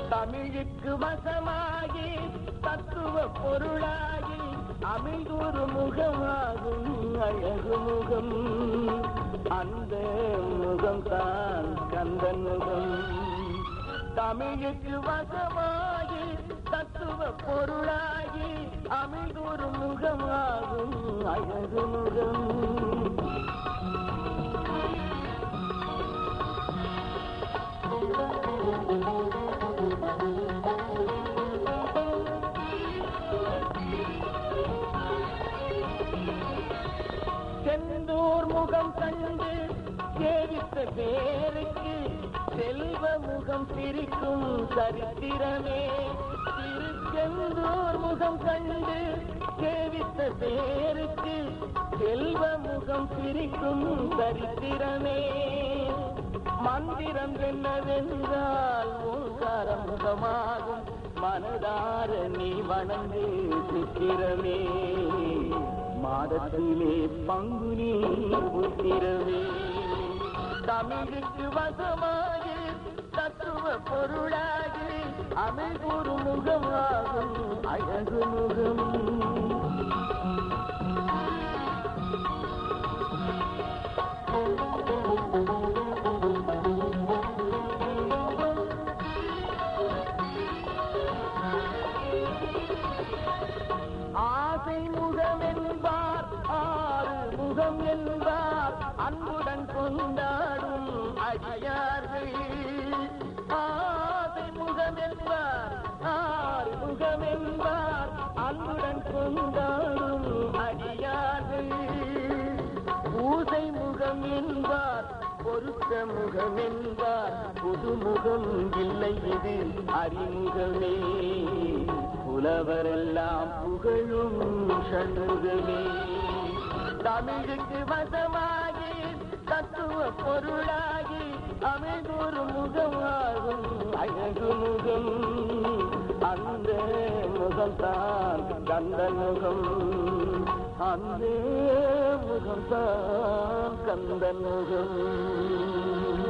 தமிழுக்கு வசமாகி தத்துவ பொருளாகி அமைந்தொரு முகமாகும் அழகு முகம். அந்த முகம்தான் கந்தன் முகம். தமிழுக்கு வசமாகி தத்துவ பொருளாகி அமைந்தொரு முகமாகும் அழகு முகம். செந்தூர் முகம் கண்டு சேவித்த பேருக்கு செல்வ முகம் சிரிக்கும் சரித்திரமே. திருச்செந்தூர் முகம் கண்டு சேவித்த பேருக்கு செல்வ முகம் சிரிக்கும் சரித்திரமே. மந்திரம் என்னவென்றால் ஓங்கார முகமாகும். மனதார நீ வணங்கு சித்திரமே. மாதத்திலே பங்குனி புத்திரமே. தமிழுக்கு வசமாகி தத்துவ பொருளாகி அமைகூறு முகமாகும் அழகு முகம். ஆசை முகம் என்பார், ஆறு முகம் என்பார், அன்புடன் கொண்டாடும் அடியார்கள். ஆசை முகம் என்பார், ஆறு முகம் என்பார், அன்புடன் கொண்டாடும் அடியார்கள். பூசை முகம் என்பார், பொருத்த முகம் என்பார், புதுமுகம் இல்லை இது அறிமுகமே. புலவரெல்லாம் புகழும் சண்முகமே. தமிழுக்கு வசமாகி தத்துவ பொருளாகி அமைந்தொரு முகமாகும் அழகு முகம். அந்த முகம்தான் கந்தன் முகம். அந்த முகம்தான் கந்தன் முகம்.